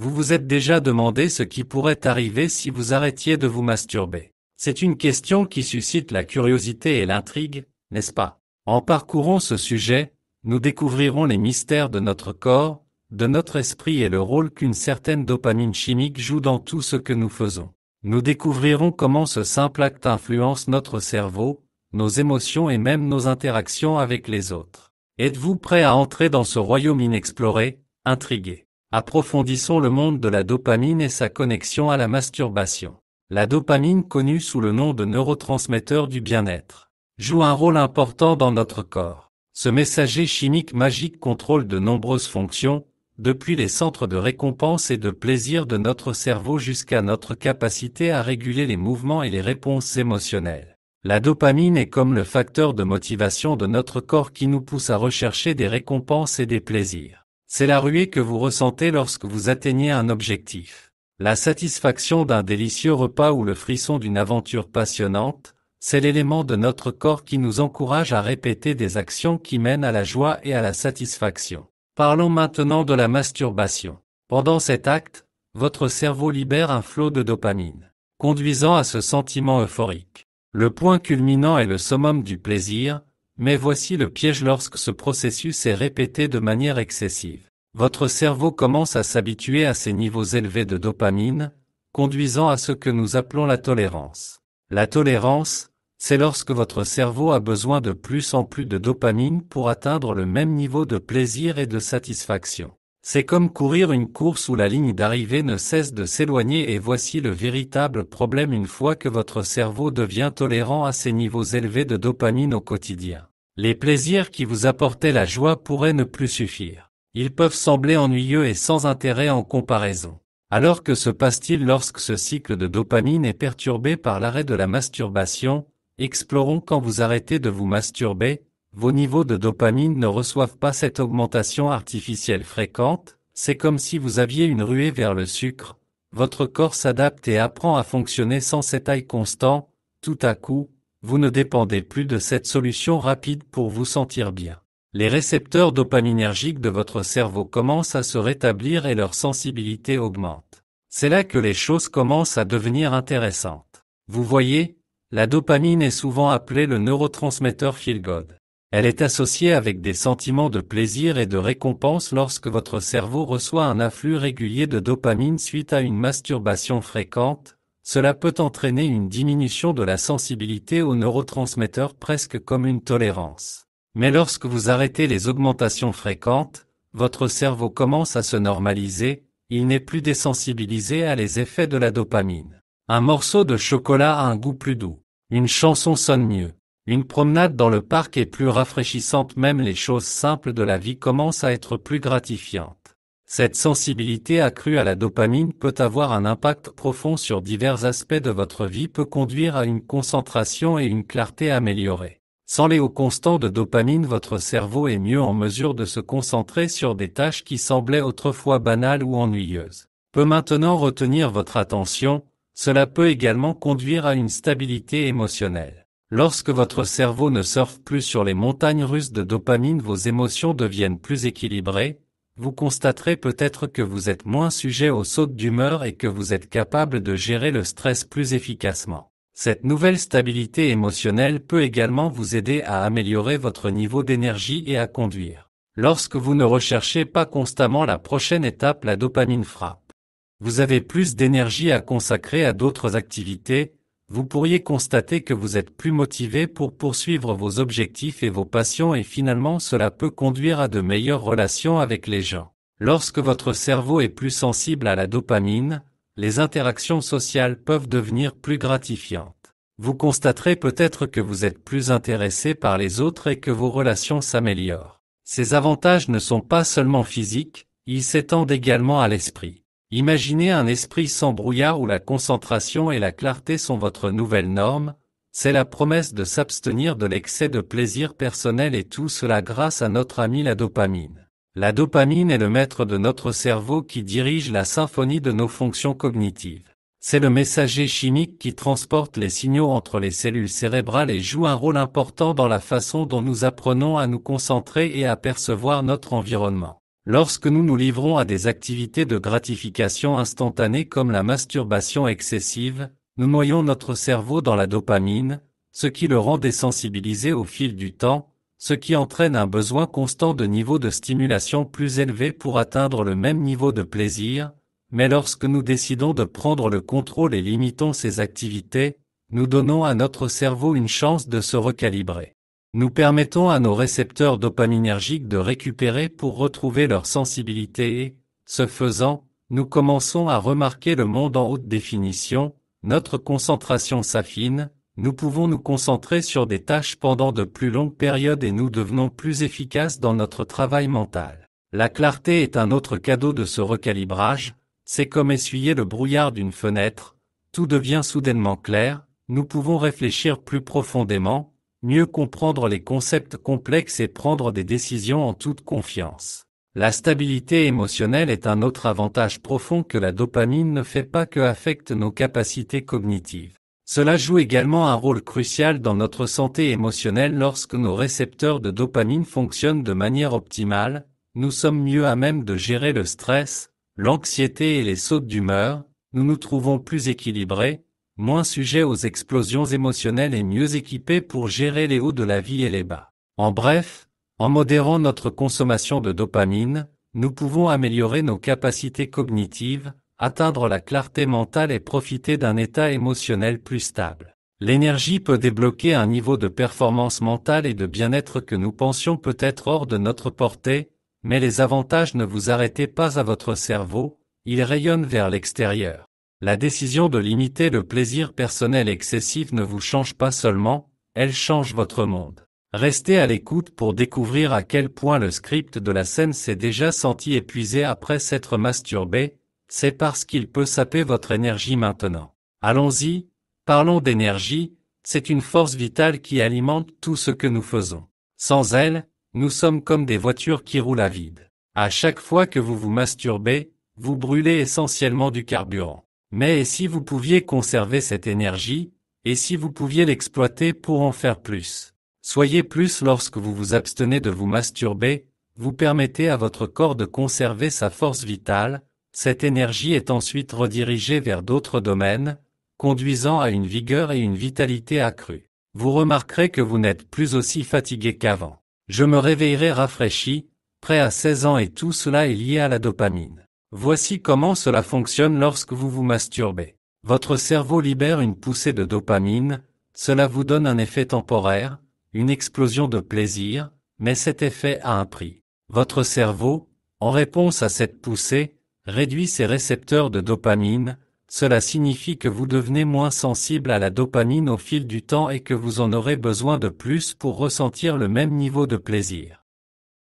Vous vous êtes déjà demandé ce qui pourrait arriver si vous arrêtiez de vous masturber. C'est une question qui suscite la curiosité et l'intrigue, n'est-ce pas? En parcourant ce sujet, nous découvrirons les mystères de notre corps, de notre esprit et le rôle qu'une certaine dopamine chimique joue dans tout ce que nous faisons. Nous découvrirons comment ce simple acte influence notre cerveau, nos émotions et même nos interactions avec les autres. Êtes-vous prêt à entrer dans ce royaume inexploré, intrigué? Approfondissons le monde de la dopamine et sa connexion à la masturbation. La dopamine, connue sous le nom de neurotransmetteur du bien-être, joue un rôle important dans notre corps. Ce messager chimique magique contrôle de nombreuses fonctions, depuis les centres de récompense et de plaisir de notre cerveau jusqu'à notre capacité à réguler les mouvements et les réponses émotionnelles. La dopamine est comme le facteur de motivation de notre corps qui nous pousse à rechercher des récompenses et des plaisirs. C'est la ruée que vous ressentez lorsque vous atteignez un objectif. La satisfaction d'un délicieux repas ou le frisson d'une aventure passionnante, c'est l'élément de notre corps qui nous encourage à répéter des actions qui mènent à la joie et à la satisfaction. Parlons maintenant de la masturbation. Pendant cet acte, votre cerveau libère un flot de dopamine, conduisant à ce sentiment euphorique. Le point culminant est le summum du plaisir, mais voici le piège lorsque ce processus est répété de manière excessive. Votre cerveau commence à s'habituer à ces niveaux élevés de dopamine, conduisant à ce que nous appelons la tolérance. La tolérance, c'est lorsque votre cerveau a besoin de plus en plus de dopamine pour atteindre le même niveau de plaisir et de satisfaction. C'est comme courir une course où la ligne d'arrivée ne cesse de s'éloigner et voici le véritable problème une fois que votre cerveau devient tolérant à ces niveaux élevés de dopamine au quotidien. Les plaisirs qui vous apportaient la joie pourraient ne plus suffire. Ils peuvent sembler ennuyeux et sans intérêt en comparaison. Alors que se passe-t-il lorsque ce cycle de dopamine est perturbé par l'arrêt de la masturbation? Explorons quand vous arrêtez de vous masturber, vos niveaux de dopamine ne reçoivent pas cette augmentation artificielle fréquente, c'est comme si vous aviez une ruée vers le sucre, votre corps s'adapte et apprend à fonctionner sans cet high constant, tout à coup, vous ne dépendez plus de cette solution rapide pour vous sentir bien. Les récepteurs dopaminergiques de votre cerveau commencent à se rétablir et leur sensibilité augmente. C'est là que les choses commencent à devenir intéressantes. Vous voyez, la dopamine est souvent appelée le neurotransmetteur feel-good. Elle est associée avec des sentiments de plaisir et de récompense lorsque votre cerveau reçoit un afflux régulier de dopamine suite à une masturbation fréquente. Cela peut entraîner une diminution de la sensibilité aux neurotransmetteurs presque comme une tolérance. Mais lorsque vous arrêtez les augmentations fréquentes, votre cerveau commence à se normaliser, il n'est plus désensibilisé à les effets de la dopamine. Un morceau de chocolat a un goût plus doux. Une chanson sonne mieux. Une promenade dans le parc est plus rafraîchissante, même les choses simples de la vie commencent à être plus gratifiantes. Cette sensibilité accrue à la dopamine peut avoir un impact profond sur divers aspects de votre vie, peut conduire à une concentration et une clarté améliorées. Sans les hauts constants de dopamine, votre cerveau est mieux en mesure de se concentrer sur des tâches qui semblaient autrefois banales ou ennuyeuses. Peut maintenant retenir votre attention. Cela peut également conduire à une stabilité émotionnelle. Lorsque votre cerveau ne surfe plus sur les montagnes russes de dopamine, vos émotions deviennent plus équilibrées. Vous constaterez peut-être que vous êtes moins sujet aux sautes d'humeur et que vous êtes capable de gérer le stress plus efficacement. Cette nouvelle stabilité émotionnelle peut également vous aider à améliorer votre niveau d'énergie et à conduire. Lorsque vous ne recherchez pas constamment la prochaine étape, la dopamine frappe. Vous avez plus d'énergie à consacrer à d'autres activités, vous pourriez constater que vous êtes plus motivé pour poursuivre vos objectifs et vos passions et finalement cela peut conduire à de meilleures relations avec les gens. Lorsque votre cerveau est plus sensible à la dopamine, les interactions sociales peuvent devenir plus gratifiantes. Vous constaterez peut-être que vous êtes plus intéressé par les autres et que vos relations s'améliorent. Ces avantages ne sont pas seulement physiques, ils s'étendent également à l'esprit. Imaginez un esprit sans brouillard où la concentration et la clarté sont votre nouvelle norme, c'est la promesse de s'abstenir de l'excès de plaisir personnel et tout cela grâce à notre ami la dopamine. La dopamine est le maître de notre cerveau qui dirige la symphonie de nos fonctions cognitives. C'est le messager chimique qui transporte les signaux entre les cellules cérébrales et joue un rôle important dans la façon dont nous apprenons à nous concentrer et à percevoir notre environnement. Lorsque nous nous livrons à des activités de gratification instantanée comme la masturbation excessive, nous noyons notre cerveau dans la dopamine, ce qui le rend désensibilisé au fil du temps, ce qui entraîne un besoin constant de niveau de stimulation plus élevé pour atteindre le même niveau de plaisir, mais lorsque nous décidons de prendre le contrôle et limitons ces activités, nous donnons à notre cerveau une chance de se recalibrer. Nous permettons à nos récepteurs dopaminergiques de récupérer pour retrouver leur sensibilité et, ce faisant, nous commençons à remarquer le monde en haute définition, notre concentration s'affine, nous pouvons nous concentrer sur des tâches pendant de plus longues périodes et nous devenons plus efficaces dans notre travail mental. La clarté est un autre cadeau de ce recalibrage, c'est comme essuyer le brouillard d'une fenêtre, tout devient soudainement clair, nous pouvons réfléchir plus profondément, mieux comprendre les concepts complexes et prendre des décisions en toute confiance. La stabilité émotionnelle est un autre avantage profond que la dopamine ne fait pas que affecte nos capacités cognitives. Cela joue également un rôle crucial dans notre santé émotionnelle lorsque nos récepteurs de dopamine fonctionnent de manière optimale, nous sommes mieux à même de gérer le stress, l'anxiété et les sautes d'humeur, nous nous trouvons plus équilibrés, moins sujets aux explosions émotionnelles et mieux équipés pour gérer les hauts de la vie et les bas. En bref, en modérant notre consommation de dopamine, nous pouvons améliorer nos capacités cognitives, atteindre la clarté mentale et profiter d'un état émotionnel plus stable. L'énergie peut débloquer un niveau de performance mentale et de bien-être que nous pensions peut-être hors de notre portée, mais les avantages ne vous arrêtez pas à votre cerveau, ils rayonnent vers l'extérieur. La décision de limiter le plaisir personnel excessif ne vous change pas seulement, elle change votre monde. Restez à l'écoute pour découvrir à quel point le script de la scène s'est déjà senti épuisé après s'être masturbé, c'est parce qu'il peut saper votre énergie maintenant. Allons-y, parlons d'énergie, c'est une force vitale qui alimente tout ce que nous faisons. Sans elle, nous sommes comme des voitures qui roulent à vide. À chaque fois que vous vous masturbez, vous brûlez essentiellement du carburant. Mais et si vous pouviez conserver cette énergie, et si vous pouviez l'exploiter pour en faire plus? Soyez plus lorsque vous vous abstenez de vous masturber, vous permettez à votre corps de conserver sa force vitale, cette énergie est ensuite redirigée vers d'autres domaines, conduisant à une vigueur et une vitalité accrues. Vous remarquerez que vous n'êtes plus aussi fatigué qu'avant. Je me réveillerai rafraîchi, prêt à 16 ans et tout cela est lié à la dopamine. Voici comment cela fonctionne lorsque vous vous masturbez. Votre cerveau libère une poussée de dopamine, cela vous donne un effet temporaire, une explosion de plaisir, mais cet effet a un prix. Votre cerveau, en réponse à cette poussée, réduit ses récepteurs de dopamine, cela signifie que vous devenez moins sensible à la dopamine au fil du temps et que vous en aurez besoin de plus pour ressentir le même niveau de plaisir.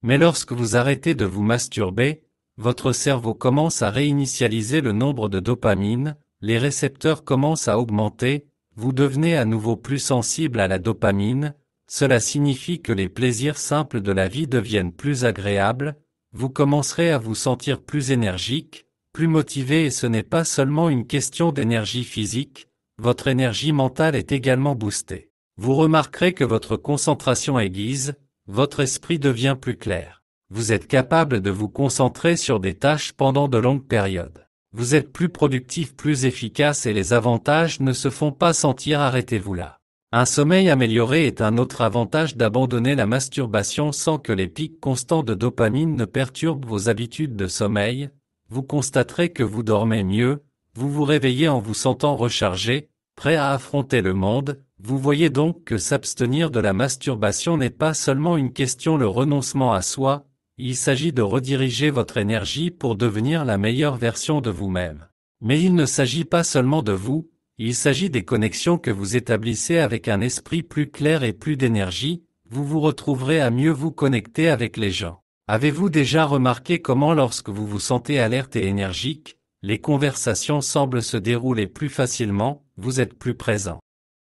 Mais lorsque vous arrêtez de vous masturber, votre cerveau commence à réinitialiser le nombre de dopamine, les récepteurs commencent à augmenter, vous devenez à nouveau plus sensible à la dopamine, cela signifie que les plaisirs simples de la vie deviennent plus agréables, vous commencerez à vous sentir plus énergique, plus motivé et ce n'est pas seulement une question d'énergie physique, votre énergie mentale est également boostée. Vous remarquerez que votre concentration aiguise, votre esprit devient plus clair. Vous êtes capable de vous concentrer sur des tâches pendant de longues périodes. Vous êtes plus productif, plus efficace et les avantages ne se font pas sentir, arrêtez-vous là. Un sommeil amélioré est un autre avantage d'abandonner la masturbation sans que les pics constants de dopamine ne perturbent vos habitudes de sommeil. Vous constaterez que vous dormez mieux, vous vous réveillez en vous sentant rechargé, prêt à affronter le monde. Vous voyez donc que s'abstenir de la masturbation n'est pas seulement une question de renoncement à soi, il s'agit de rediriger votre énergie pour devenir la meilleure version de vous-même. Mais il ne s'agit pas seulement de vous, il s'agit des connexions que vous établissez avec un esprit plus clair et plus d'énergie, vous vous retrouverez à mieux vous connecter avec les gens. Avez-vous déjà remarqué comment lorsque vous vous sentez alerte et énergique, les conversations semblent se dérouler plus facilement, vous êtes plus présent,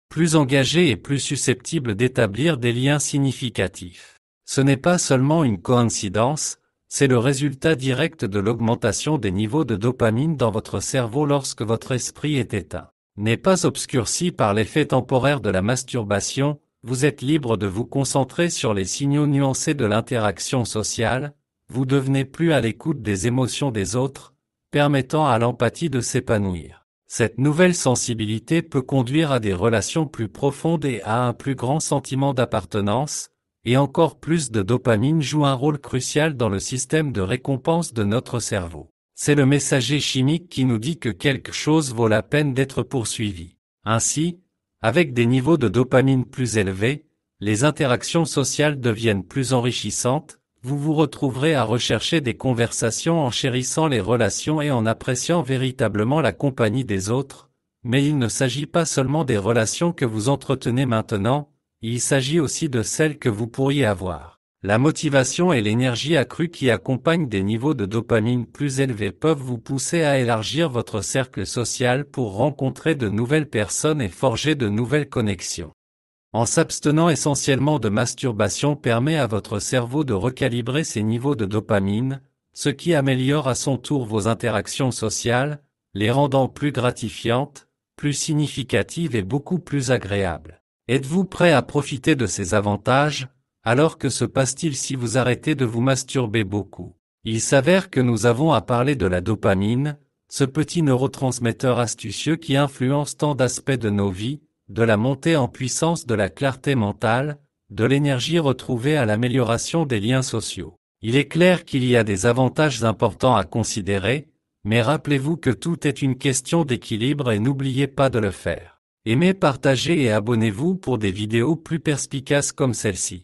plus engagé et plus susceptible d'établir des liens significatifs. Ce n'est pas seulement une coïncidence, c'est le résultat direct de l'augmentation des niveaux de dopamine dans votre cerveau lorsque votre esprit est éteint. N'est pas obscurci par l'effet temporaire de la masturbation, vous êtes libre de vous concentrer sur les signaux nuancés de l'interaction sociale, vous devenez plus à l'écoute des émotions des autres, permettant à l'empathie de s'épanouir. Cette nouvelle sensibilité peut conduire à des relations plus profondes et à un plus grand sentiment d'appartenance, et encore plus de dopamine joue un rôle crucial dans le système de récompense de notre cerveau. C'est le messager chimique qui nous dit que quelque chose vaut la peine d'être poursuivi. Ainsi, avec des niveaux de dopamine plus élevés, les interactions sociales deviennent plus enrichissantes, vous vous retrouverez à rechercher des conversations en chérissant les relations et en appréciant véritablement la compagnie des autres, mais il ne s'agit pas seulement des relations que vous entretenez maintenant, il s'agit aussi de celles que vous pourriez avoir. La motivation et l'énergie accrue qui accompagnent des niveaux de dopamine plus élevés peuvent vous pousser à élargir votre cercle social pour rencontrer de nouvelles personnes et forger de nouvelles connexions. En s'abstenant essentiellement de masturbation permet à votre cerveau de recalibrer ses niveaux de dopamine, ce qui améliore à son tour vos interactions sociales, les rendant plus gratifiantes, plus significatives et beaucoup plus agréables. Êtes-vous prêt à profiter de ces avantages? Alors que se passe-t-il si vous arrêtez de vous masturber beaucoup? Il s'avère que nous avons à parler de la dopamine, ce petit neurotransmetteur astucieux qui influence tant d'aspects de nos vies, de la montée en puissance de la clarté mentale, de l'énergie retrouvée à l'amélioration des liens sociaux. Il est clair qu'il y a des avantages importants à considérer, mais rappelez-vous que tout est une question d'équilibre et n'oubliez pas de le faire. Aimez, partagez et abonnez-vous pour des vidéos plus perspicaces comme celle-ci.